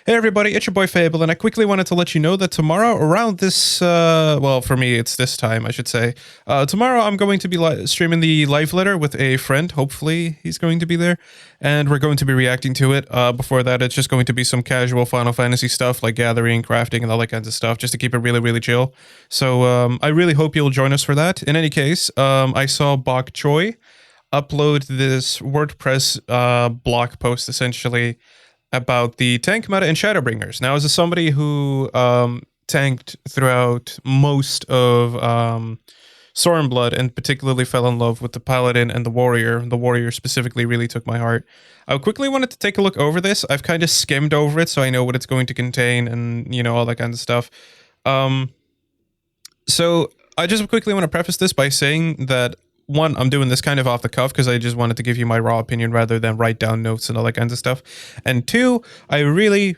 Hey everybody, it's your boy Fable, and I quickly wanted to let you know that tomorrow around this, well, for me it's this time, I should say. Tomorrow I'm going to be streaming the live letter with a friend, hopefully he's going to be there, and we're going to be reacting to it. Before that, it's just going to be some casual Final Fantasy stuff, like gathering, crafting, and all that kinds of stuff, just to keep it really, really chill. So, I really hope you'll join us for that. In any case, I saw Bok Choy upload this WordPress blog post, essentially, about the tank meta in Shadowbringers. Now, as somebody who tanked throughout most of Stormblood and particularly fell in love with the Paladin and the Warrior specifically really took my heart. I quickly wanted to take a look over this. I've kind of skimmed over it so I know what it's going to contain and, you know, all that kind of stuff. So I just quickly want to preface this by saying that one, I'm doing this kind of off the cuff because I just wanted to give you my raw opinion rather than write down notes and all that kinds of stuff. And two, I really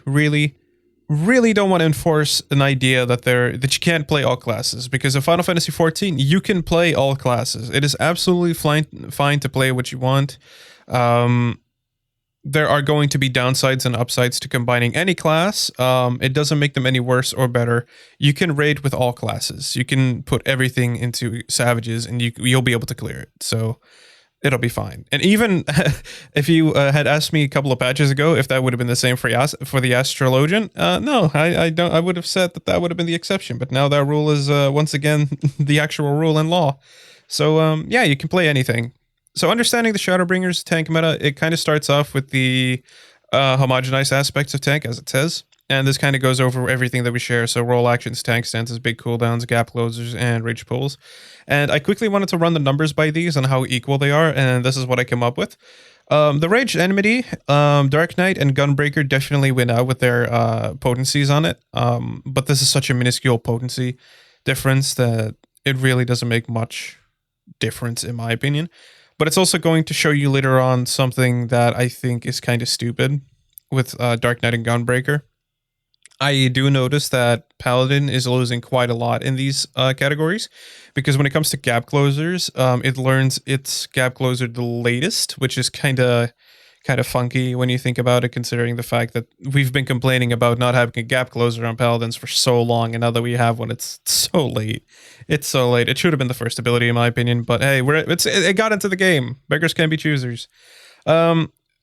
don't want to enforce an idea that you can't play all classes, because in Final Fantasy XIV, you can play all classes. It is absolutely fine to play what you want. There are going to be downsides and upsides to combining any class. It doesn't make them any worse or better. You can raid with all classes. You can put everything into Savages and you'll be able to clear it. So it'll be fine. And even if you had asked me a couple of patches ago if that would have been the same for the Astrologian, no, I would have said that would have been the exception. But now that rule is once again the actual rule in law. So yeah, you can play anything. So understanding the Shadowbringers tank meta, it kind of starts off with the homogenized aspects of tank, as it says. And this kind of goes over everything that we share. So roll actions, tank stances, big cooldowns, gap closers, and rage pulls. And I quickly wanted to run the numbers by these and how equal they are. And this is what I came up with. The Rage Enmity, Dark Knight, and Gunbreaker definitely win out with their potencies on it. But this is such a minuscule potency difference that it really doesn't make much difference, in my opinion. But it's also going to show you later on something that I think is kind of stupid with Dark Knight and Gunbreaker. I do notice that Paladin is losing quite a lot in these categories, because when it comes to gap closers, it learns its gap closer the latest, which is kind of funky when you think about it, considering the fact that we've been complaining about not having a gap closer on Paladins for so long, and now that we have one, it's so late. It's so late. It should have been the first ability, in my opinion, but hey, it got into the game. Beggars can be choosers.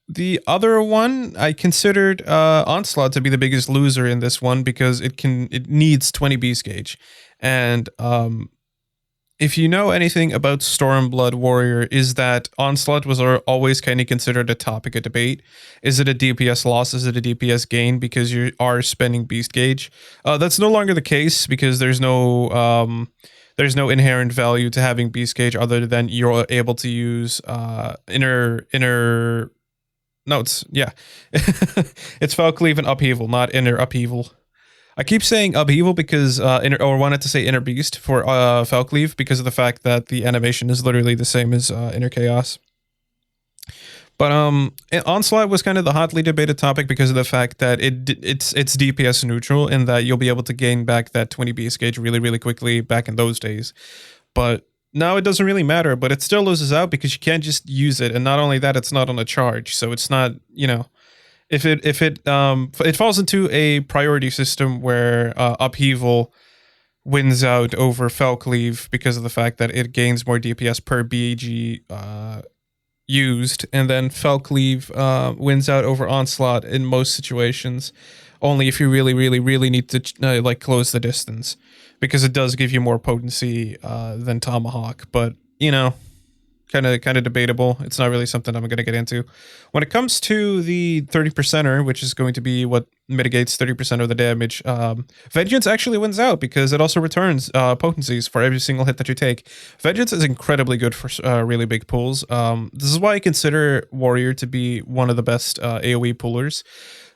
The other one, I considered Onslaught to be the biggest loser in this one, because it needs 20 beast gauge, and if you know anything about Stormblood Warrior, is that Onslaught was always kind of considered a topic of debate. Is it a DPS loss? Is it a DPS gain? Because you are spending beast gauge. That's no longer the case, because there's no inherent value to having beast gauge other than you're able to use inner. No, it's Falcleave and Upheaval, not inner upheaval. I keep saying upheaval because wanted to say inner beast for Falcleave, because of the fact that the animation is literally the same as inner chaos. But Onslaught was kind of the hotly debated topic because of the fact that it's DPS neutral, in that you'll be able to gain back that 20 beast gauge really quickly back in those days. But now it doesn't really matter, but it still loses out because you can't just use it, and not only that, it's not on a charge, so it's not, you know. If it falls into a priority system where Upheaval wins out over Falcleave because of the fact that it gains more DPS per BAG used, and then Falcleave wins out over Onslaught in most situations, only if you really need to like close the distance, because it does give you more potency than Tomahawk, but you know, kind of debatable. It's not really something I'm going to get into. When it comes to the 30%er, which is going to be what mitigates 30% of the damage, Vengeance actually wins out because it also returns potencies for every single hit that you take. Vengeance is incredibly good for really big pulls. This is why I consider Warrior to be one of the best AoE pullers.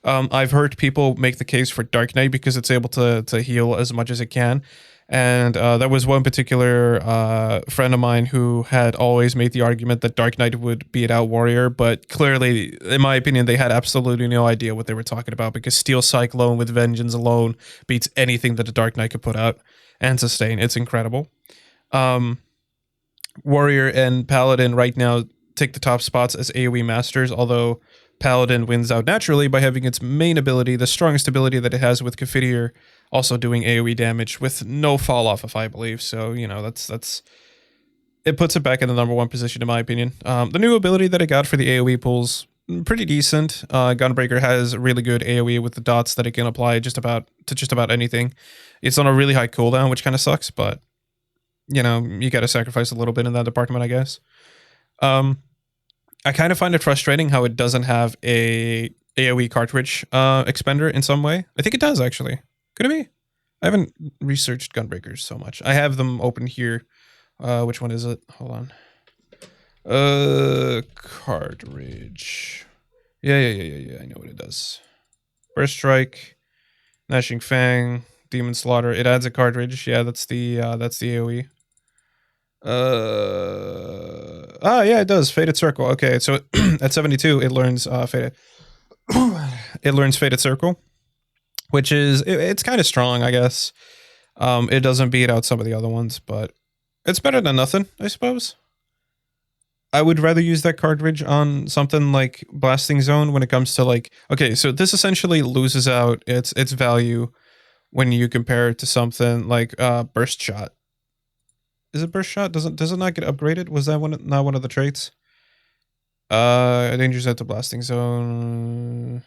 I've heard people make the case for Dark Knight because it's able to heal as much as it can. And there was one particular friend of mine who had always made the argument that Dark Knight would beat out Warrior, but clearly, in my opinion, they had absolutely no idea what they were talking about, because Steel Cyclone with Vengeance alone beats anything that the Dark Knight could put out and sustain. It's incredible. Warrior and Paladin right now take the top spots as AoE masters, although Paladin wins out naturally by having its main ability, the strongest ability that it has with Confiteor, also doing AoE damage with no fall off, if I believe. So, you know, that's it puts it back in the number 1 position in my opinion. The new ability that it got for the AoE pools, pretty decent. Gunbreaker has really good AoE with the dots that it can apply just about anything. It's on a really high cooldown, which kind of sucks, but you know, you got to sacrifice a little bit in that department, I guess. I kind of find it frustrating how it doesn't have a AoE cartridge expender in some way. I think it does, actually. Could it be? I haven't researched Gunbreakers so much. I have them open here. Which one is it? Hold on. Cartridge. Yeah. I know what it does. Burst Strike, Gnashing Fang, Demon Slaughter. It adds a cartridge. Yeah, that's the AoE. Yeah, it does. Fated Circle. Okay, so at 72, it learns Fated. It learns Fated Circle, which is it's kind of strong, I guess. It doesn't beat out some of the other ones, but it's better than nothing, I suppose. I would rather use that cartridge on something like Blasting Zone when it comes to like, okay, so this essentially loses out its value when you compare it to something like Burst Shot. Is it Burst Shot? Does it not get upgraded? Was that not one of the traits? Danger Zone to Blasting Zone.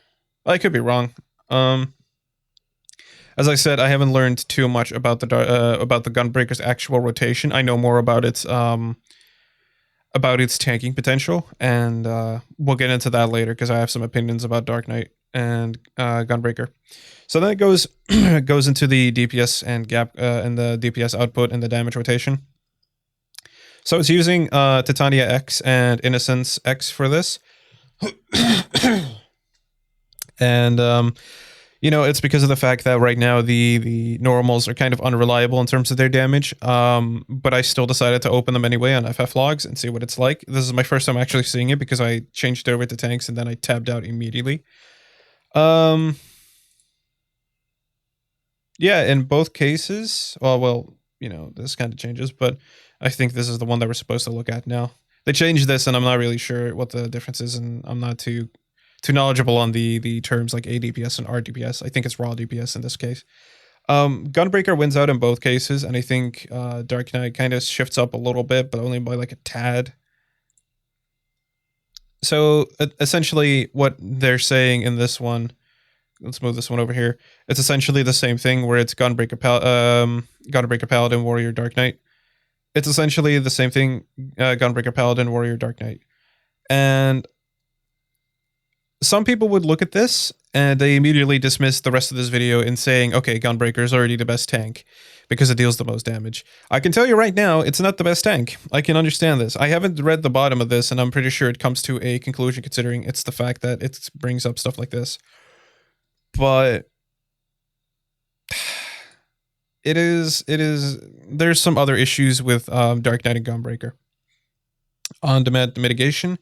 I could be wrong. As I said, I haven't learned too much about the Gunbreaker's actual rotation. I know more about its tanking potential, and we'll get into that later because I have some opinions about Dark Knight and Gunbreaker. So then it goes goes into the DPS and gap and the DPS output and the damage rotation. So it's using Titania X and Innocence X for this. And you know, it's because of the fact that right now the normals are kind of unreliable in terms of their damage. But I still decided to open them anyway on FF logs and see what it's like. This is my first time actually seeing it because I changed over to tanks and then I tabbed out immediately. Yeah, in both cases, well, you know, this kind of changes, but I think this is the one that we're supposed to look at now. They changed this and I'm not really sure what the difference is, and I'm not too knowledgeable on the terms like ADPS and RDPS. I think it's raw DPS in this case. Gunbreaker wins out in both cases, and I think Dark Knight kind of shifts up a little bit, but only by like a tad. So essentially what they're saying in this one, let's move this one over here. It's essentially the same thing where it's Gunbreaker Paladin, Warrior, Dark Knight. It's essentially the same thing, Gunbreaker Paladin, Warrior, Dark Knight. And some people would look at this and they immediately dismiss the rest of this video in saying, okay, Gunbreaker is already the best tank because it deals the most damage. I can tell you right now, it's not the best tank. I can understand this. I haven't read the bottom of this, and I'm pretty sure it comes to a conclusion considering it's the fact that it brings up stuff like this. But there's some other issues with Dark Knight and Gunbreaker. On-demand mitigation.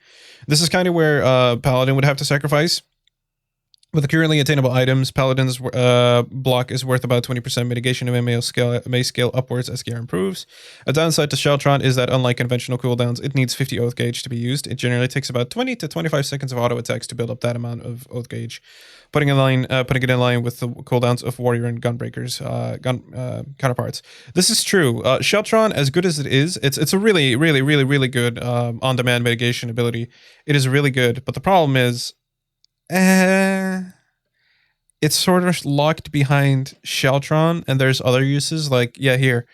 This is kind of where Paladin would have to sacrifice. With the currently attainable items, Paladin's block is worth about 20% mitigation and may scale upwards as gear improves. A downside to Sheltron is that unlike conventional cooldowns, it needs 50 oath gauge to be used. It generally takes about 20 to 25 seconds of auto attacks to build up that amount of oath gauge, putting it in line with the cooldowns of Warrior and Gunbreaker's counterparts. This is true. Sheltron, as good as it is, it's a really good on-demand mitigation ability. It is really good, but the problem is, it's sort of locked behind Sheltron, and there's other uses like, yeah, here.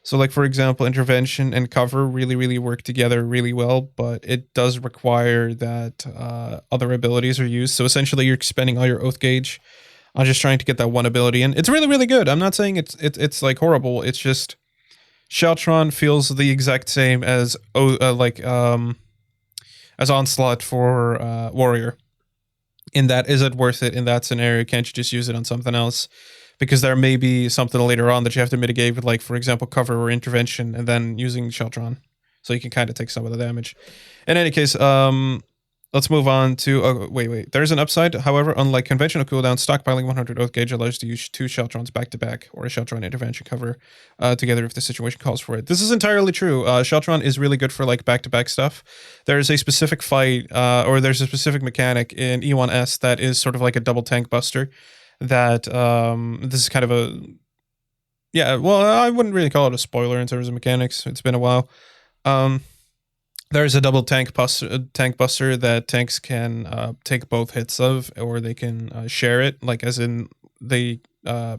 So like, for example, intervention and cover really work together really well, but it does require that other abilities are used. So essentially you're spending all your oath gauge on just trying to get that one ability, and it's really good. I'm not saying it's like horrible. It's just Sheltron feels the exact same as Onslaught for Warrior. In that, is it worth it in that scenario? Can't you just use it on something else? Because there may be something later on that you have to mitigate with, like, for example, cover or intervention, and then using Sheltron. So you can kind of take some of the damage. In any case, let's move on to, oh, wait. There's an upside. However, unlike conventional cooldowns, stockpiling 100 Oath Gauge allows you to use 2 Sheltrons back to back, or a Sheltron intervention cover together if the situation calls for it. This is entirely true. Sheltron is really good for like back to back stuff. There's a specific fight, or there's a specific mechanic in E1S that is sort of like a double tank buster. That this is kind of a, yeah. Well, I wouldn't really call it a spoiler in terms of mechanics. It's been a while. There's a double tank buster that tanks can take both hits of, or they can share it, like as in they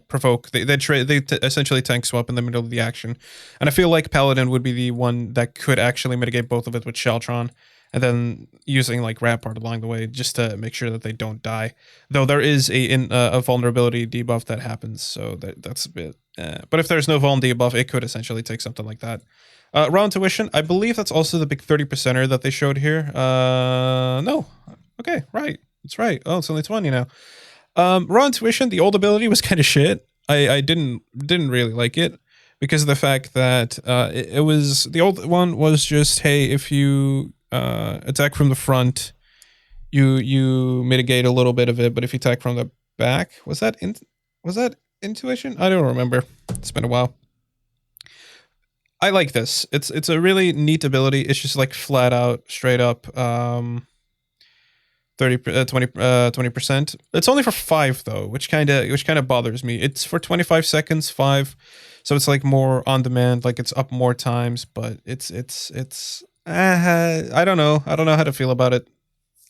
provoke. They essentially tank swap in the middle of the action, and I feel like Paladin would be the one that could actually mitigate both of it with Sheltron, and then using like Rampart along the way just to make sure that they don't die. Though there is a vulnerability debuff that happens, so that's a bit. But if there's no vuln debuff, it could essentially take something like that. Raw Intuition, I believe that's also the big 30%er that they showed here. No. Okay, right. That's right. Oh, it's only 20 now. Raw Intuition, the old ability was kind of shit. I didn't really like it because of the fact that it was, the old one was just, hey, if you attack from the front, you mitigate a little bit of it, but if you attack from the back, was that Intuition? I don't remember. It's been a while. I like this. It's a really neat ability. It's just like flat out, straight up, 20%. It's only for 5 though, which kind of bothers me. It's for 25 seconds, 5, so it's like more on demand. Like it's up more times, but it's I don't know how to feel about it.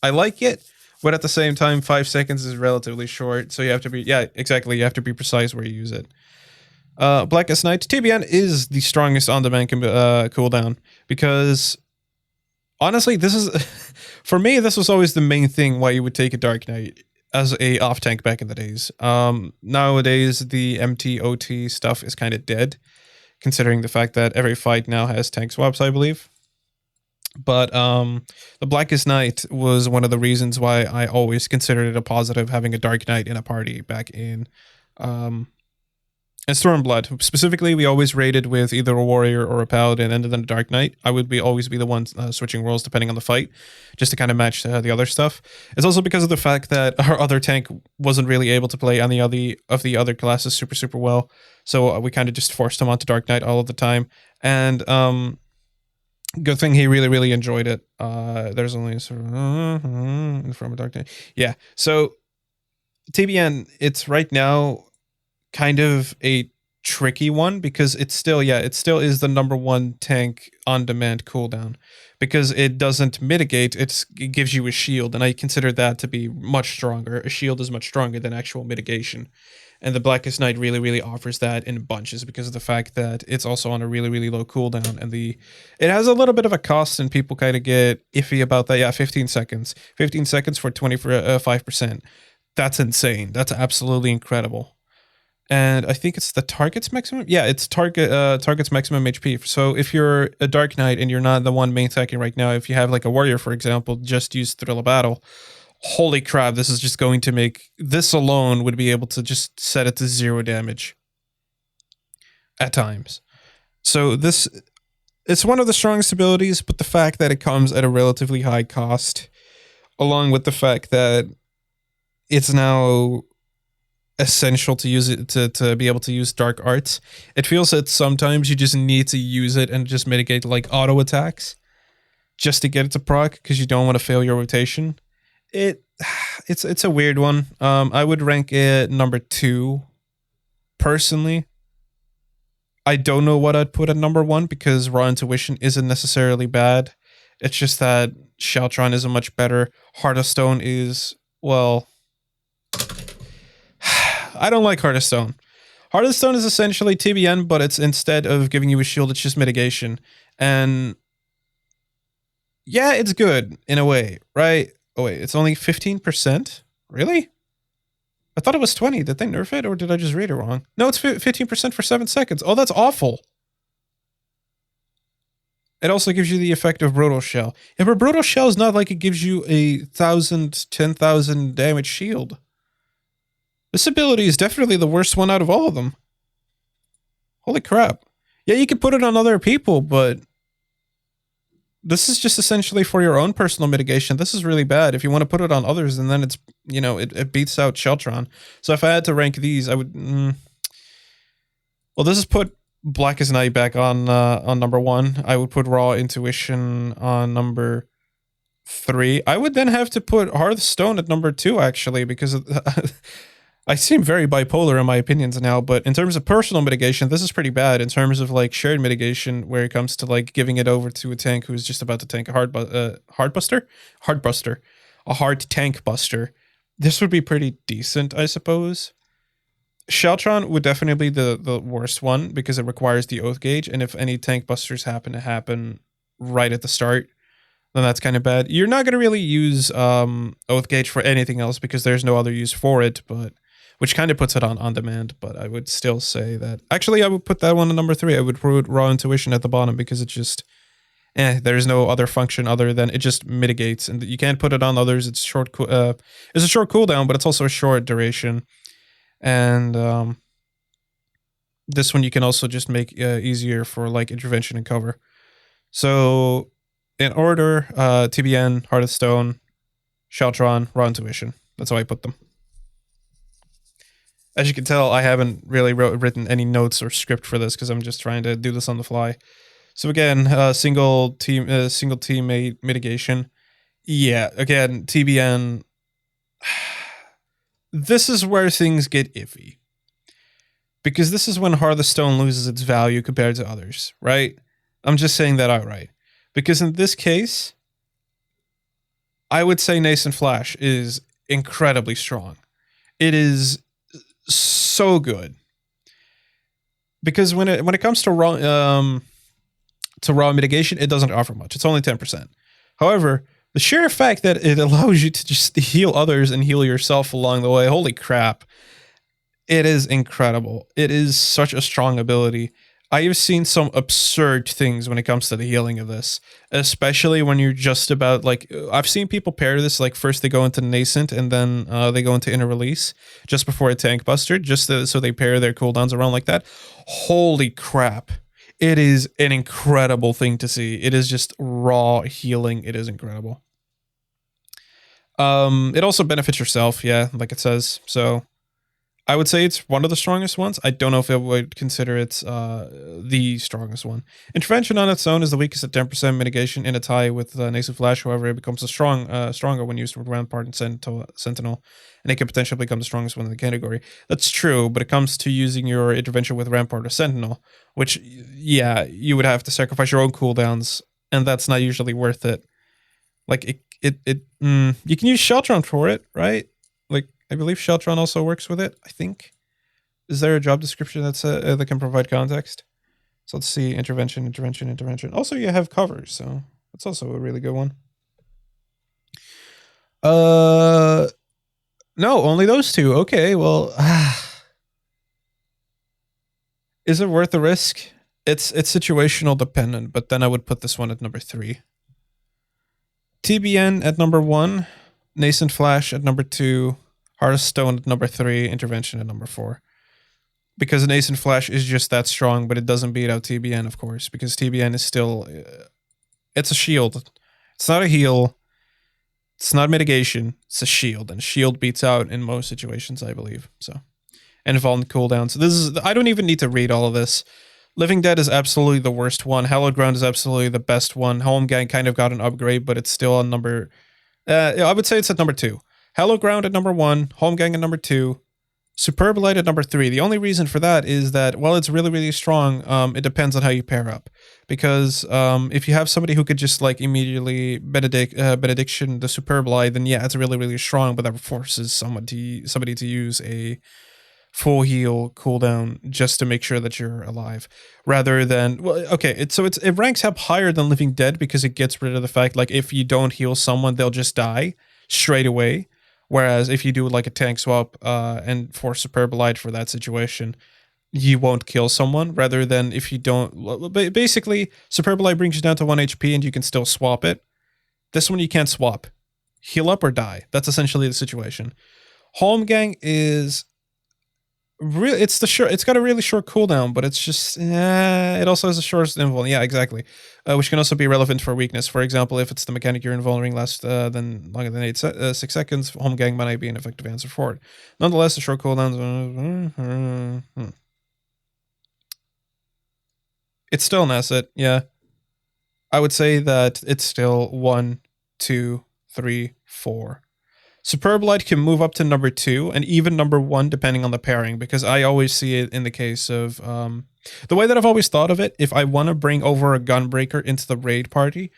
I like it, but at the same time, 5 seconds is relatively short. So you have to be, yeah, exactly. You have to be precise where you use it. Blackest Night, TBN is the strongest on-demand cooldown because honestly, this is for me. This was always the main thing why you would take a Dark Knight as a off tank back in the days. Nowadays the MT/OT stuff is kind of dead, considering the fact that every fight now has tank swaps, I believe. But the Blackest Night was one of the reasons why I always considered it a positive having a Dark Knight in a party back in and Stormblood. Specifically, we always raided with either a warrior or a paladin and then a Dark Knight. I would always be the one switching roles depending on the fight, just to kind of match the other stuff. It's also because of the fact that our other tank wasn't really able to play on the other classes super well, so we kind of just forced him onto Dark Knight all of the time. And good thing he really enjoyed it. There's only sort of from a Dark Knight. Yeah, so TBN, it's right now kind of a tricky one because it still is the #1 tank on demand cooldown because it doesn't mitigate, it gives you a shield, and I consider that to be much stronger. A shield is much stronger than actual mitigation, and the Blackest Night really offers that in bunches because of the fact that it's also on a really low cooldown, and it has a little bit of a cost, and people kind of get iffy about that. Yeah, 15 seconds for 25%. That's insane. That's absolutely incredible. And I think it's the target's maximum. Yeah, it's target's maximum HP. So if you're a Dark Knight and you're not the one main attacking right now, if you have like a warrior, for example, just use Thrill of Battle. Holy crap, this is just going to make, this alone would be able to just set it to 0 damage at times. So it's one of the strongest abilities, but the fact that it comes at a relatively high cost, along with the fact that it's now essential to use it to be able to use dark arts. It feels that sometimes you just need to use it and just mitigate like auto attacks just to get it to proc because you don't want to fail your rotation. It's a weird one. I would rank it #2 personally. I don't know what I'd put at #1 because Raw Intuition isn't necessarily bad. It's just that Sheltron is a much better. Heart of Stone is, well, I don't like Heart of Stone. Heart of Stone is essentially TBN, but it's instead of giving you a shield, it's just mitigation. And yeah, it's good in a way, right? Oh wait, it's only 15%? Really? I thought it was 20. Did they nerf it or did I just read it wrong? No, it's 15% for 7 seconds. Oh, that's awful. It also gives you the effect of Brutal Shell. Yeah, but Brutal Shell is not like it gives you a 1,000, 10,000 damage shield. This ability is definitely the worst one out of all of them. Holy crap. Yeah, you can put it on other people, but This is just essentially for your own personal mitigation. This is really bad. If you want to put it on others, and then it's, you know, it beats out Sheltron. So if I had to rank these, I would. Well, this is put Black as Night back on number 1. I would put Raw Intuition on number 3. I would then have to put Hearthstone at number 2, actually, because I seem very bipolar in my opinions now, but in terms of personal mitigation, this is pretty bad. In terms of like shared mitigation, where it comes to like giving it over to a tank who's just about to tank a a hard tank buster, this would be pretty decent, I suppose. Sheltron would definitely be the worst one because it requires the Oath Gauge, and if any tank busters happen to happen right at the start, then that's kind of bad. You're not going to really use Oath Gauge for anything else because there's no other use for it, but which kind of puts it on demand. But I would still say that actually I would put that one at number 3. I would put Raw Intuition at the bottom because it just there's no other function other than it just mitigates, and you can't put it on others. It's it's a short cooldown, but it's also a short duration, and this one you can also just make easier for like intervention and cover. So in order, TBN, Heart of Stone, Sheltron, Raw Intuition. That's how I put them. As you can tell, I haven't really written any notes or script for this because I'm just trying to do this on the fly. So again, single teammate mitigation. Yeah, again, TBN. This is where things get iffy. Because this is when Heart of Stone loses its value compared to others, right? I'm just saying that outright. Because in this case, I would say Nascent Flash is incredibly strong. It is so good. Because when it comes to raw mitigation, it doesn't offer much. It's only 10%. However, the sheer fact that it allows you to just heal others and heal yourself along the way, holy crap. It is incredible. It is such a strong ability. I have seen some absurd things when it comes to the healing of this, especially when you're just about like, I've seen people pair this, like first they go into Nascent and then they go into Inner Release just before a tank buster, so they pair their cooldowns around like that. Holy crap. It is an incredible thing to see. It is just raw healing. It is incredible. It also benefits yourself, yeah, like it says. So I would say it's one of the strongest ones. I don't know if I would consider it the strongest one. Intervention on its own is the weakest at 10% mitigation in a tie with Nascent Flash. However, it becomes stronger when used with Rampart and Sentinel, and it can potentially become the strongest one in the category. That's true, but it comes to using your intervention with Rampart or Sentinel, which, yeah, you would have to sacrifice your own cooldowns, and that's not usually worth it. Like, you can use Sheltron for it, right? Like, I believe Sheltron also works with it, I think. Is there a job description that can provide context? So let's see, intervention. Also, you have covers, so that's also a really good one. No, only those two. Okay, well, is it worth the risk? It's situational dependent, but then I would put this one at number 3. TBN at number 1, Nascent Flash at number 2, Heart of Stone at number 3, Intervention at number 4. Because Nascent Flash is just that strong, but it doesn't beat out TBN, of course, because TBN is still... it's a shield. It's not a heal. It's not mitigation. It's a shield, and shield beats out in most situations, I believe. So, and Vuln cooldowns. So I don't even need to read all of this. Living Dead is absolutely the worst one. Hallowed Ground is absolutely the best one. Home Gang kind of got an upgrade, but it's still on number... I would say it's at number 2. Hallowed Ground at number 1. Home Gang at number 2. Superb Light at number 3. The only reason for that is that, while it's really, really strong, it depends on how you pair up. Because if you have somebody who could just like immediately Benediction the Superb Light, then yeah, it's really, really strong, but that forces somebody to use a full heal cooldown just to make sure that you're alive, rather than, well, okay, it ranks up higher than Living Dead because it gets rid of the fact, like, if you don't heal someone, they'll just die straight away. Whereas if you do like a tank swap and for Superb Light for that situation, you won't kill someone, rather than if you don't... Basically, Superb Light brings you down to 1 HP and you can still swap it. This one you can't swap. Heal up or die. That's essentially the situation. Home Gang is Really, it's the short. It's got a really short cooldown, but it's just. It also has the shortest invul. Yeah, exactly. Which can also be relevant for weakness. For example, if it's the mechanic you're invulnering less than longer than 6 seconds, home gang might be an effective answer for it. Nonetheless, the short cooldowns. It's still an asset. Yeah, I would say that it's still 1, 2, 3, 4. Superb Light can move up to number 2 and even number 1 depending on the pairing, because I always see it in the case of the way that I've always thought of it. If I want to bring over a Gunbreaker into the raid party,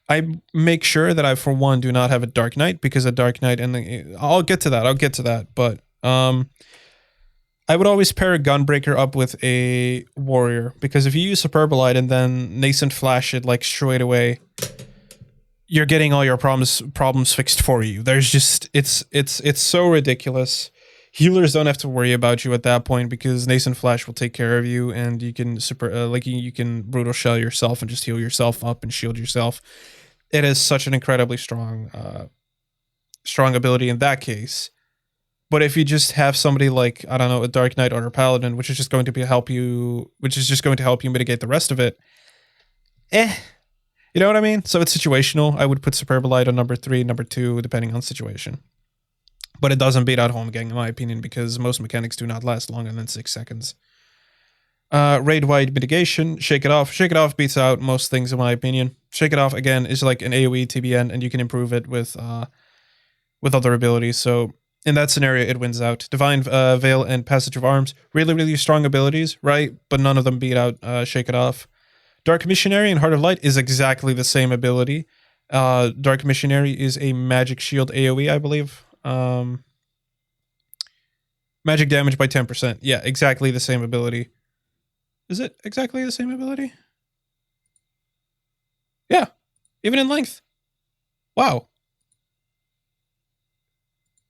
I make sure that I, for one, do not have a Dark Knight, because a Dark Knight and I'll get to that. But I would always pair a Gunbreaker up with a Warrior, because if you use Superb Light and then Nascent Flash it like straight away, you're getting all your problems fixed for you. There's just it's so ridiculous. Healers don't have to worry about you at that point, because Nascent Flash will take care of you, and you can you can brutal shell yourself and just heal yourself up and shield yourself. It is such an incredibly strong ability in that case. But if you just have somebody like, I don't know, a Dark Knight or a Paladin, which is just going to help you mitigate the rest of it, you know what I mean? So it's situational. I would put Superb Light on number 3, number 2, depending on situation. But it doesn't beat out Home Gang, in my opinion, because most mechanics do not last longer than 6 seconds. Raid-wide mitigation, Shake It Off. Shake It Off beats out most things, in my opinion. Shake It Off, again, is like an AoE TBN, and you can improve it with other abilities. So in that scenario, it wins out. Divine Veil and Passage of Arms, really, really strong abilities, right? But none of them beat out Shake It Off. Dark Missionary and Heart of Light is exactly the same ability. Dark Missionary is a magic shield AoE, I believe. Magic damage by 10%. Yeah, exactly the same ability. Is it exactly the same ability? Yeah, even in length. Wow.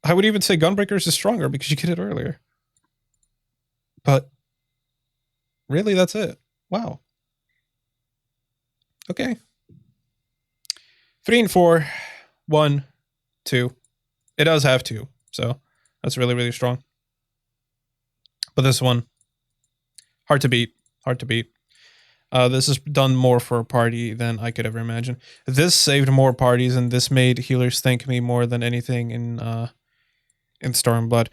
I would even say Gunbreakers is stronger because you get it earlier. But really, that's it. Wow. Okay. 3 and 4. 1, 2. It does have 2, so that's really, really strong. But this one, hard to beat. Hard to beat. This has done more for a party than I could ever imagine. This saved more parties, and this made healers thank me more than anything in Stormblood.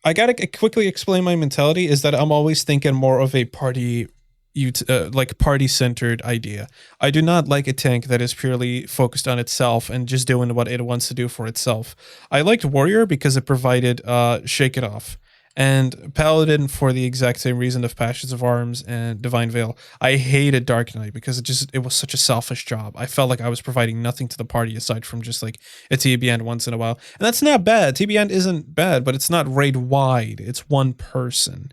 I gotta quickly explain my mentality. Is that I'm always thinking more of a party, like party-centered idea. I do not like a tank that is purely focused on itself and just doing what it wants to do for itself. I liked Warrior because it provided Shake It Off, and Paladin for the exact same reason of Passions of Arms and Divine Veil. I hated Dark Knight because it was such a selfish job. I felt like I was providing nothing to the party aside from just like a TBN once in a while. And that's not bad. TBN isn't bad, but it's not raid wide. It's one person.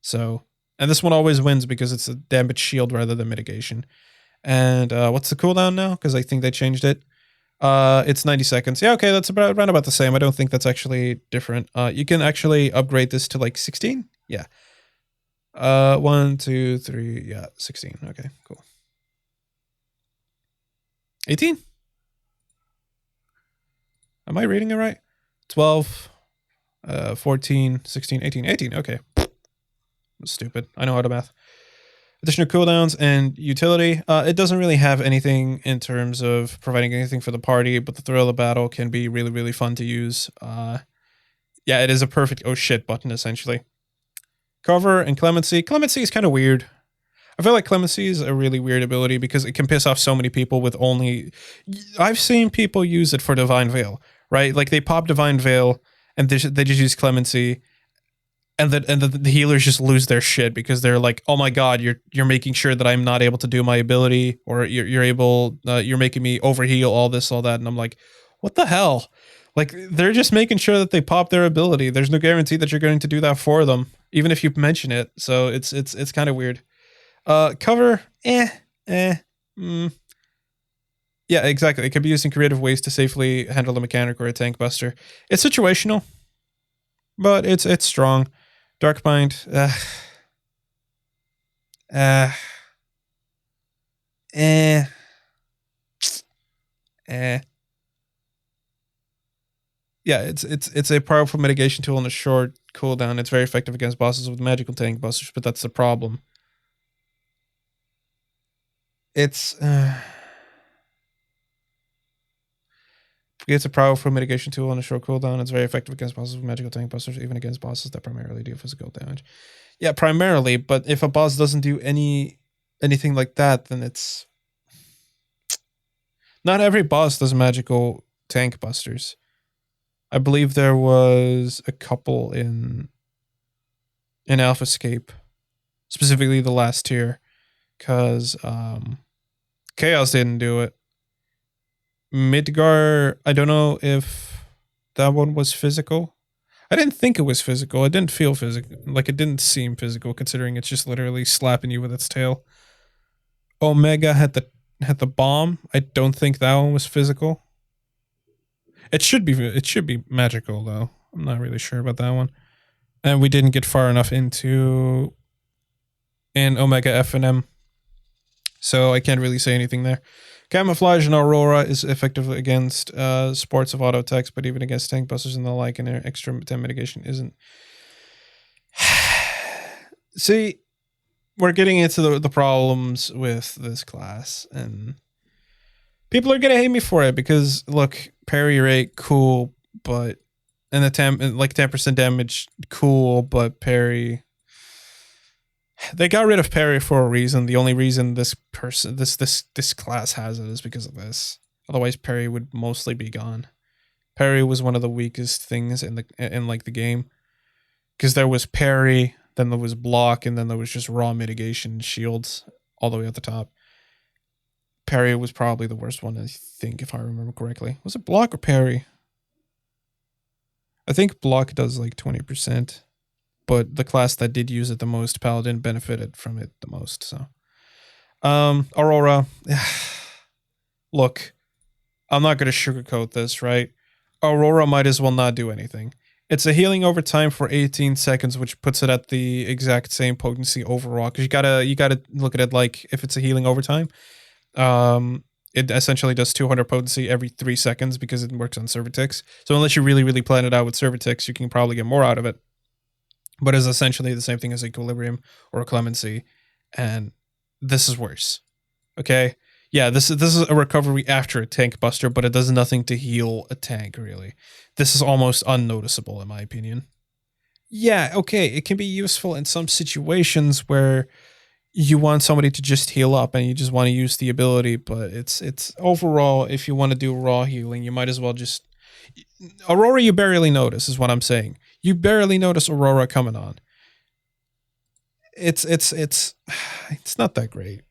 So, and this one always wins because it's a damage shield rather than mitigation. And what's the cooldown now? Because I think they changed it. It's 90 seconds. Yeah, okay, that's around about the same. I don't think that's actually different. You can actually upgrade this to like 16. Yeah. 1, 2, 3. Yeah, 16. Okay, cool. 18? Am I reading it right? 12, 14, 16, 18. 18. Okay. That's stupid. I know how to math. Additional cooldowns and utility. It doesn't really have anything in terms of providing anything for the party, but the thrill of battle can be really, really fun to use. Yeah, it is a perfect oh shit button, essentially. Cover and Clemency. Clemency is kind of weird. I feel like Clemency is a really weird ability because it can piss off so many people with only... I've seen people use it for Divine Veil, right? Like they pop Divine Veil and they just use Clemency, and the healers just lose their shit because they're like, oh my god, you're making sure that I'm not able to do my ability, or you're making me overheal all this, all that, and I'm like, what the hell? Like they're just making sure that they pop their ability. There's no guarantee that you're going to do that for them, even if you mention it. So it's kind of weird. Cover, yeah, exactly. It can be used in creative ways to safely handle a mechanic or a tank buster. It's situational, but it's strong. Dark Mind, eh, eh. Yeah, it's a powerful mitigation tool in the short cooldown. It's very effective against bosses with magical tank busters, but that's the problem. It's a powerful mitigation tool on a short cooldown. It's very effective against bosses with magical tank busters, even against bosses that primarily do physical damage. Yeah, primarily, but if a boss doesn't do anything like that, then it's not every boss does magical tank busters. I believe there was a couple in AlphaScape, specifically the last tier, because Chaos didn't do it. Midgar, I don't know if that one was physical. I didn't think it was physical. It didn't feel physical. Like, it didn't seem physical, considering it's just literally slapping you with its tail. Omega had the bomb. I don't think that one was physical. It should be magical, though. I'm not really sure about that one. And we didn't get far enough in Omega F and M, so I can't really say anything there. Camouflage and Aurora is effective against sports of auto attacks, but even against tank busters and the like, and extra 10 mitigation isn't. See, we're getting into the problems with this class, and people are gonna hate me for it because look, parry rate cool, but and the 10% damage cool, but parry. They got rid of parry for a reason. The only reason this class has it is because of this. Otherwise, parry would mostly be gone. Parry was one of the weakest things in the game, because there was parry, then there was block, and then there was just raw mitigation shields all the way at the top. Parry was probably the worst one, I think, if I remember correctly. Was it block or parry? I think block does like 20%. But the class that did use it the most, Paladin, benefited from it the most. So, Aurora, look, I'm not going to sugarcoat this, right? Aurora might as well not do anything. It's a healing over time for 18 seconds, which puts it at the exact same potency overall. Because you gotta look at it like if it's a healing over time, it essentially does 200 potency every 3 seconds because it works on Serverticks. So unless you really plan it out with Serverticks, you can probably get more out of it. But it's essentially the same thing as Equilibrium or Clemency, and this is worse. Okay, yeah, this is a recovery after a tank buster, but it does nothing to heal a tank, really. This is almost unnoticeable, in my opinion. Yeah, okay, it can be useful in some situations where you want somebody to just heal up and you just want to use the ability, but it's overall, if you want to do raw healing, you might as well just... Aurora you barely notice, is what I'm saying. You barely notice Aurora coming on. It's not that great.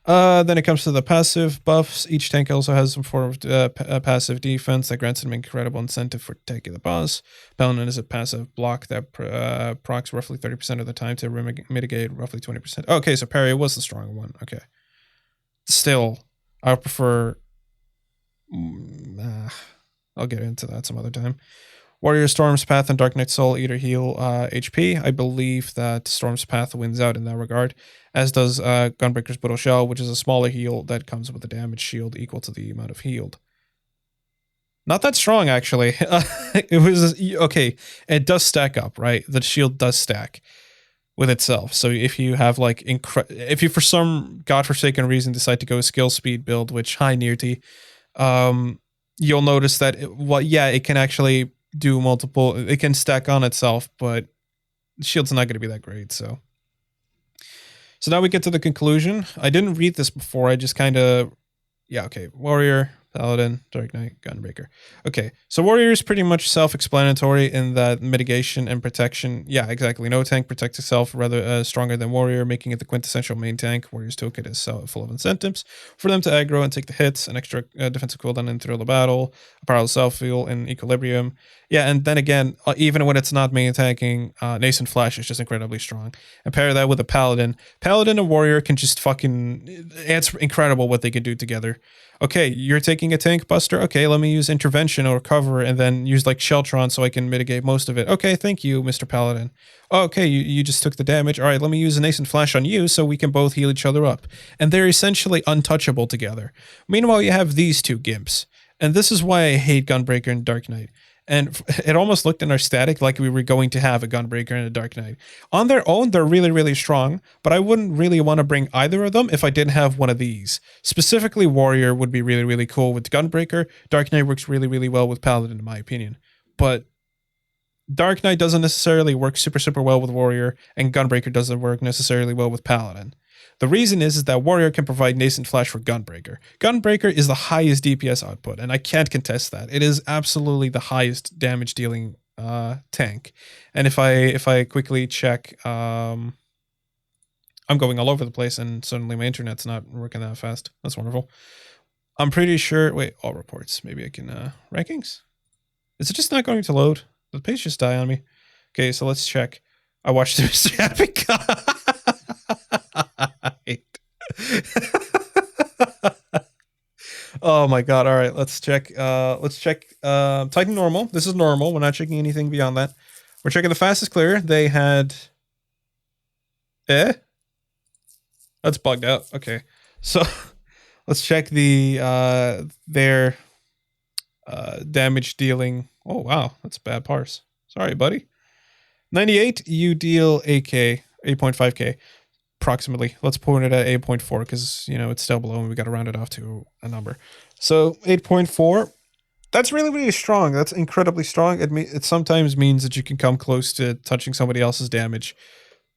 Then it comes to the passive buffs. Each tank also has some form of passive defense that grants them incredible incentive for taking the boss. Paladin is a passive block that procs roughly 30% of the time to mitigate roughly 20%. Okay, so parry was the strong one. Okay. Still, I prefer... I'll get into that some other time. Warrior Storm's Path and Dark Knight Soul either heal HP. I believe that Storm's Path wins out in that regard, as does Gunbreaker's Brutal Shell, which is a smaller heal that comes with a damage shield equal to the amount of healed. Not that strong, actually. It was... Okay, it does stack up, right? The shield does stack with itself. So if you have, like... if you, for some godforsaken reason, decide to go a skill speed build, which high nearty, you'll notice that, it can actually... do multiple, it can stack on itself, but the shield's not going to be that great. So now we get to the conclusion. I didn't read this before. I just kind of, Warrior, Paladin, Dark Knight, Gunbreaker. Okay, so Warrior is pretty much self-explanatory in that mitigation and protection. Yeah, exactly. No tank protects itself rather stronger than Warrior, making it the quintessential main tank. Warrior's toolkit is full of incentives for them to aggro and take the hits, an extra defensive cooldown in thrill the battle, a powerful self-heal in Equilibrium. Yeah, and then again, even when it's not main tanking, Nascent Flash is just incredibly strong. And pair that with a Paladin. Paladin and Warrior can just fucking... It's incredible what they can do together. Okay, you're taking a tank buster? Okay, let me use intervention or cover and then use like Sheltron so I can mitigate most of it. Okay, thank you, Mr. Paladin. Okay, you just took the damage. All right, let me use a Nascent Flash on you so we can both heal each other up. And they're essentially untouchable together. Meanwhile, you have these two gimps. And this is why I hate Gunbreaker and Dark Knight. And it almost looked in our static like we were going to have a Gunbreaker and a Dark Knight. On their own, they're really, really strong, but I wouldn't really want to bring either of them if I didn't have one of these. Specifically, Warrior would be really, really cool with Gunbreaker. Dark Knight works really, really well with Paladin, in my opinion. But Dark Knight doesn't necessarily work super, super well with Warrior, and Gunbreaker doesn't work necessarily well with Paladin. The reason is that Warrior can provide Nascent Flash for Gunbreaker. Gunbreaker is the highest DPS output, and I can't contest that. It is absolutely the highest damage dealing tank. And if I quickly check, I'm going all over the place, and suddenly my internet's not working that fast. That's wonderful. I'm pretty sure. Wait, all reports. Maybe I can rankings. Is it just not going to load? Did the page just die on me? Okay, so let's check. I watched the Mr. Happy Oh my god. All right, let's check. Titan normal. This is normal. We're not checking anything beyond that. We're checking the fastest clear. They had that's bugged out. Okay. So let's check the their damage dealing. Oh wow, that's bad parse. Sorry, buddy. 98, you deal 8k, 8.5k. Approximately. Let's point it at 8.4 because, you know, it's still below and we got to round it off to a number. So 8.4, that's really, really strong. That's incredibly strong. It sometimes means that you can come close to touching somebody else's damage.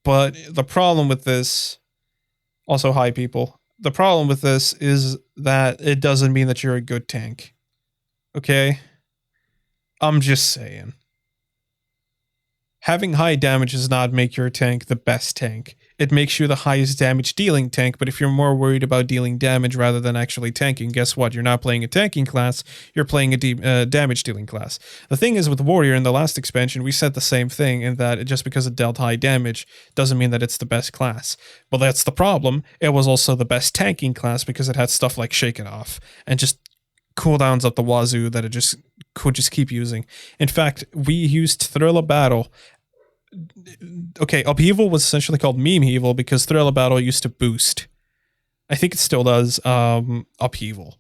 But the problem with this, also hi people, the problem with this is that it doesn't mean that you're a good tank. Okay? I'm just saying. Having high damage does not make your tank the best tank. It makes you the highest damage dealing tank, but if you're more worried about dealing damage rather than actually tanking, guess what? You're not playing a tanking class, you're playing a damage dealing class. The thing is with Warrior in the last expansion, we said the same thing in that just because it dealt high damage doesn't mean that it's the best class. Well, that's the problem. It was also the best tanking class because it had stuff like Shake It Off and just cooldowns up the wazoo that it just could just keep using. In fact, we used Thrill of Battle. Okay, Upheaval was essentially called Meme Heaval because Thrill of Battle used to boost. I think it still does Upheaval.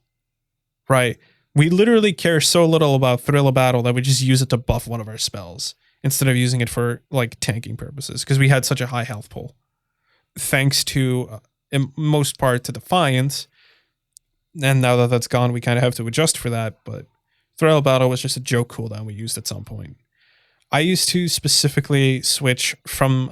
Right? We literally care so little about Thrill of Battle that we just use it to buff one of our spells instead of using it for like tanking purposes because we had such a high health pool. Thanks to, in most part, to Defiance. And now that that's gone, we kind of have to adjust for that, but Thrill of Battle was just a joke cooldown we used at some point. I used to specifically switch from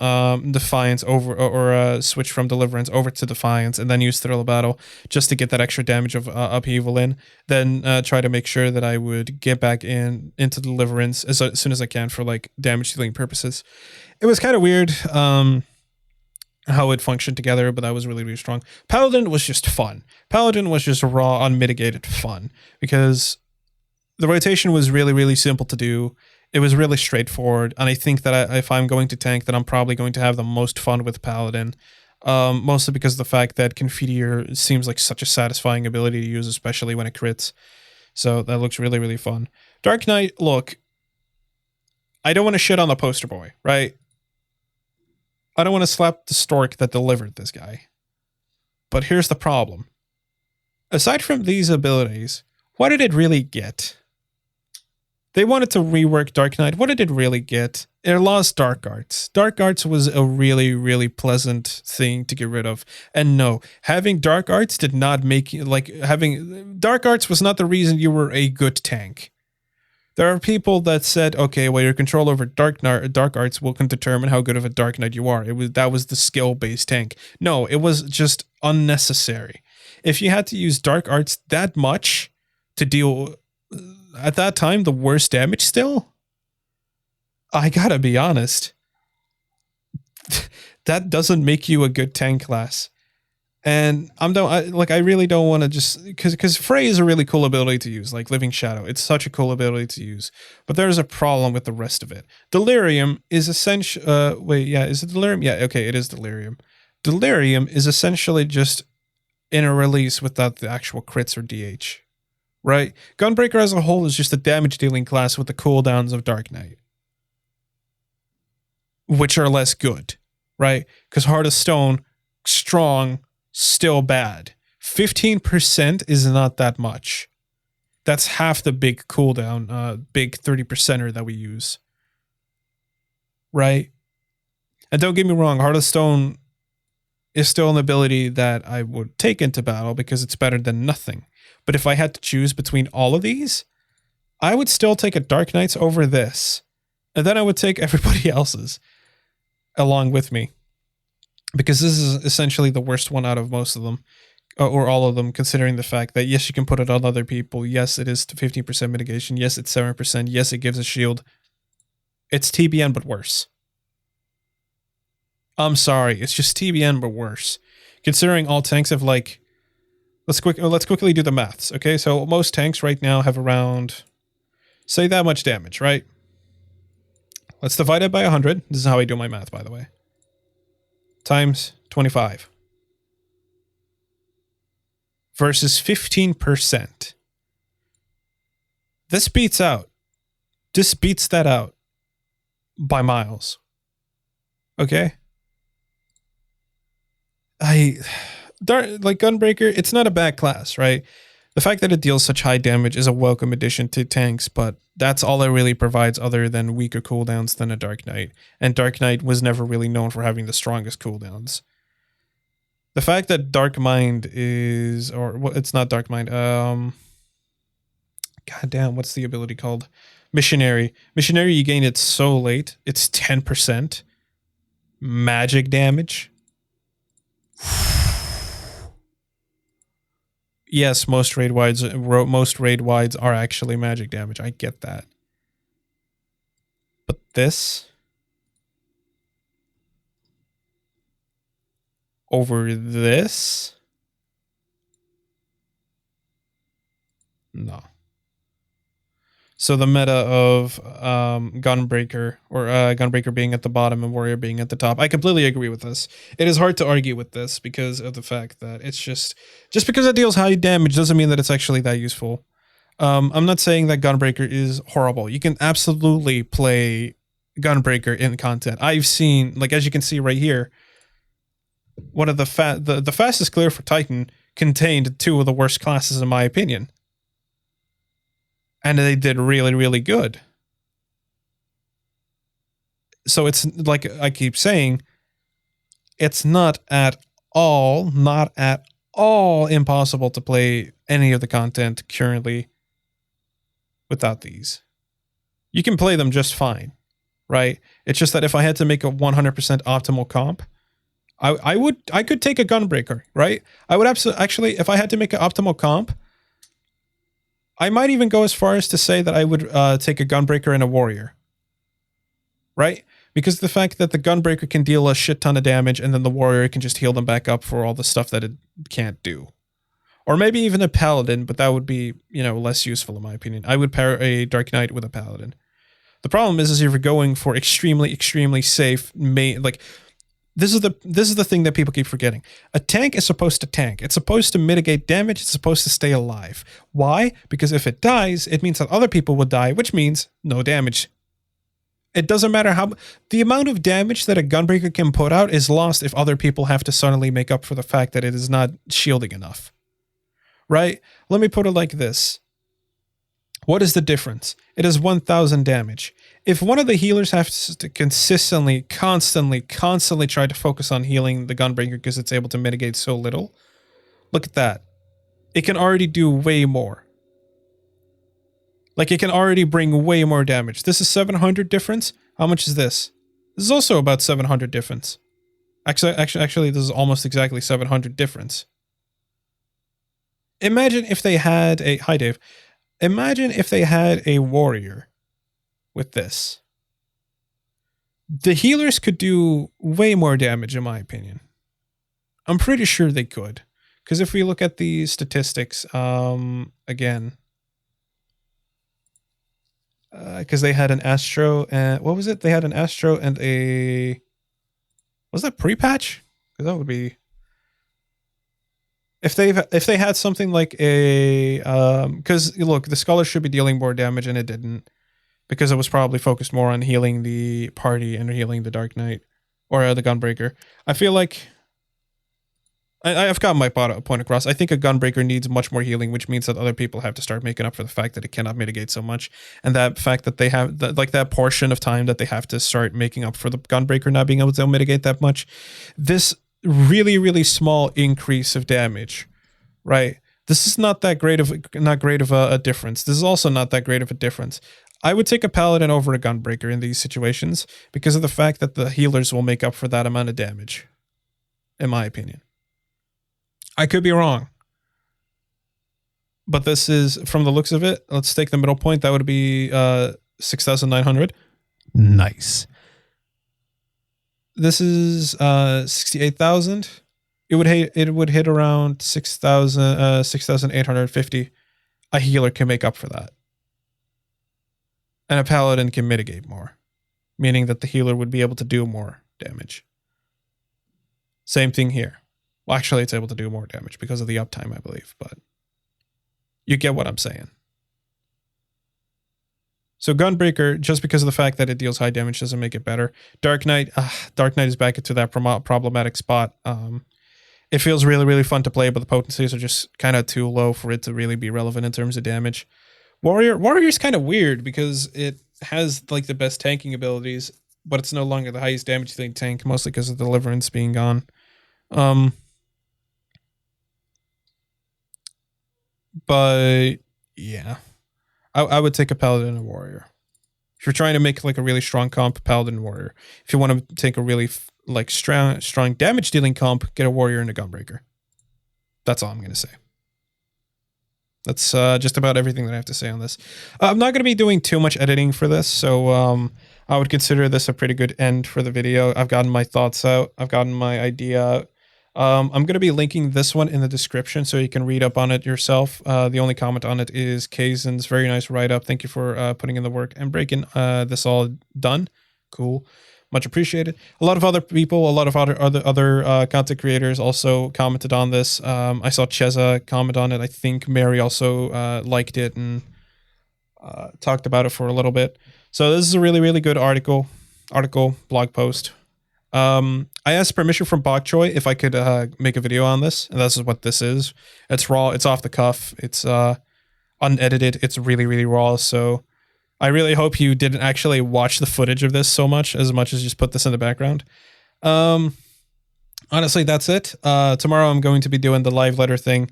Defiance over, or switch from Deliverance over to Defiance, and then use Thrill of Battle just to get that extra damage of Upheaval in. Then try to make sure that I would get back into Deliverance as soon as I can for like damage dealing purposes. It was kind of weird how it functioned together, but that was really, really strong. Paladin was just fun. Paladin was just raw, unmitigated fun because the rotation was really, really simple to do. It was really straightforward, and I think that if I'm going to tank, then I'm probably going to have the most fun with Paladin, mostly because of the fact that Confiteor seems like such a satisfying ability to use, especially when it crits. So that looks really, really fun. Dark Knight, look, I don't want to shit on the poster boy, right? I don't want to slap the stork that delivered this guy. But here's the problem. Aside from these abilities, what did it really get? They wanted to rework Dark Knight. What did it really get? It lost Dark Arts. Dark Arts was a really, really pleasant thing to get rid of. And no, having Dark Arts did not make you, like, having Dark Arts was not the reason you were a good tank. There are people that said, okay, well, your control over Dark Arts can determine how good of a Dark Knight you are. That was the skill-based tank. No, it was just unnecessary. If you had to use Dark Arts that much to deal, at that time, the worst damage still, I gotta be honest, that doesn't make you a good tank class. And I really don't want to just, because Frey is a really cool ability to use, like Living Shadow. It's such a cool ability to use, but there's a problem with the rest of it. Delirium is essentially, is it Delirium? Yeah, okay, it is Delirium. Delirium is essentially just in a release without the actual crits or DH, right? Gunbreaker as a whole is just a damage dealing class with the cooldowns of Dark Knight, which are less good, right? Because Heart of Stone, strong, still bad. 15% is not that much. That's half the big cooldown, big 30%er that we use. Right? And don't get me wrong, Heart of Stone is still an ability that I would take into battle because it's better than nothing. But if I had to choose between all of these, I would still take a Dark Knight's over this. And then I would take everybody else's along with me. Because this is essentially the worst one out of most of them. Or all of them, considering the fact that, yes, you can put it on other people. Yes, it is 15% mitigation. Yes, it's 7%. Yes, it gives a shield. It's TBN, but worse. I'm sorry, it's just TBN, but worse. Considering all tanks have, like... Let's quickly do the maths, okay? So most tanks right now have around... Say that much damage, right? Let's divide it by 100. This is how I do my math, by the way. Times 25. Versus 15%. This beats out. This beats that out. By miles. Okay? Like Gunbreaker, it's not a bad class, right? The fact that it deals such high damage is a welcome addition to tanks, but that's all it really provides other than weaker cooldowns than a Dark Knight. And Dark Knight was never really known for having the strongest cooldowns. The fact that Dark Mind is, or well, it's not Dark Mind, god damn, what's the ability called? Missionary. Missionary, you gain it so late. It's 10% magic damage. Yes, most raid wides are actually magic damage. I get that. But this over this? No. So the meta of Gunbreaker, or Gunbreaker being at the bottom and Warrior being at the top, I completely agree with this. It is hard to argue with this because of the fact that it's just because it deals high damage doesn't mean that it's actually that useful. I'm not saying that Gunbreaker is horrible. You can absolutely play Gunbreaker in content. I've seen, like, as you can see right here, one of the fastest clear for Titan contained two of the worst classes in my opinion. And they did really, really good. So it's like I keep saying, it's not at all impossible to play any of the content currently without these. You can play them just fine, right? It's just that if I had to make a 100% optimal comp, I could take a Gunbreaker, right? I would actually, if I had to make an optimal comp, I might even go as far as to say that I would take a Gunbreaker and a Warrior. Right? Because the fact that the Gunbreaker can deal a shit ton of damage and then the Warrior can just heal them back up for all the stuff that it can't do. Or maybe even a Paladin, but that would be, you know, less useful in my opinion. I would pair a Dark Knight with a Paladin. The problem is if you're going for extremely, extremely safe, this is the thing that people keep forgetting. A tank is supposed to tank. It's supposed to mitigate damage. It's supposed to stay alive. Why? Because if it dies, it means that other people will die, which means no damage. It doesn't matter how... The amount of damage that a Gunbreaker can put out is lost if other people have to suddenly make up for the fact that it is not shielding enough. Right? Let me put it like this. What is the difference? It is 1,000 damage. If one of the healers has to constantly try to focus on healing the Gunbreaker because it's able to mitigate so little, look at that. It can already do way more. Like, it can already bring way more damage. This is 700 difference. How much is this? This is also about 700 difference. Actually, this is almost exactly 700 difference. Imagine if they had a... Hi, Dave. Imagine if they had a Warrior with this. The healers could do way more damage, in my opinion. I'm pretty sure they could. Because if we look at the statistics, again... Because they had an Astro and... What was it? They had an Astro and a... Was that pre-patch? Because that would be... If they had something like a... Because, look, the Scholar should be dealing more damage and it didn't. Because it was probably focused more on healing the party and healing the Dark Knight. Or the Gunbreaker. I feel like... I've got my point across. I think a Gunbreaker needs much more healing, which means that other people have to start making up for the fact that it cannot mitigate so much, and that fact that they have that portion of time that they have to start making up for the Gunbreaker not being able to mitigate that much. This really small increase of damage, right? This is not great of a difference. This is also not that great of a difference. I would take a Paladin over a Gunbreaker in these situations because of the fact that the healers will make up for that amount of damage, in my opinion. I could be wrong. But this is, from the looks of it, let's take the middle point. That would be 6,900. Nice. This is 68,000. It would hit around 6,850. A healer can make up for that. And a Paladin can mitigate more, meaning that the healer would be able to do more damage. Same thing here. Well, actually, it's able to do more damage because of the uptime, I believe, but you get what I'm saying. So Gunbreaker, just because of the fact that it deals high damage, doesn't make it better. Dark Knight is back into that problematic spot. It feels really fun to play, but the potencies are just kind of too low for it to really be relevant in terms of damage. Warrior's kind of weird because it has like the best tanking abilities, but it's no longer the highest damage dealing tank, mostly because of Deliverance being gone. But yeah, I would take a Paladin and a Warrior. If you're trying to make like a really strong comp, Paladin and Warrior. If you want to take a really like strong damage dealing comp, get a Warrior and a Gunbreaker. That's all I'm gonna say. That's just about everything that I have to say on this. I'm not going to be doing too much editing for this, so I would consider this a pretty good end for the video. I've gotten my thoughts out. I've gotten my idea out. I'm going to be linking this one in the description so you can read up on it yourself. The only comment on it is Kaizen's very nice write-up. Thank you for putting in the work and breaking this all done. Cool. Much appreciated. A lot of other people, a lot of other content creators also commented on this. I saw Cheza comment on it. I think Mary also liked it and talked about it for a little bit. So this is a really good blog post. I asked permission from Bok Choy if I could make a video on this, and this is what this is. It's raw. It's off the cuff. It's unedited. It's really raw. So I really hope you didn't actually watch the footage of this so much as just put this in the background. Honestly, that's it. Tomorrow I'm going to be doing the live letter thing.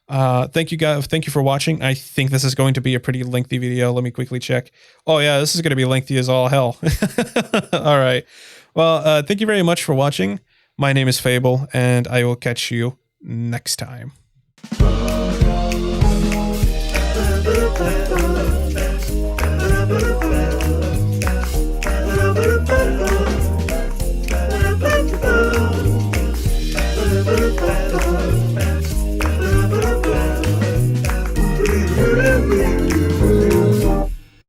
Thank you guys. Thank you for watching. I think this is going to be a pretty lengthy video. Let me quickly check. Oh yeah, this is going to be lengthy as all hell. All right. Well, thank you very much for watching. My name is Fable, and I will catch you next time.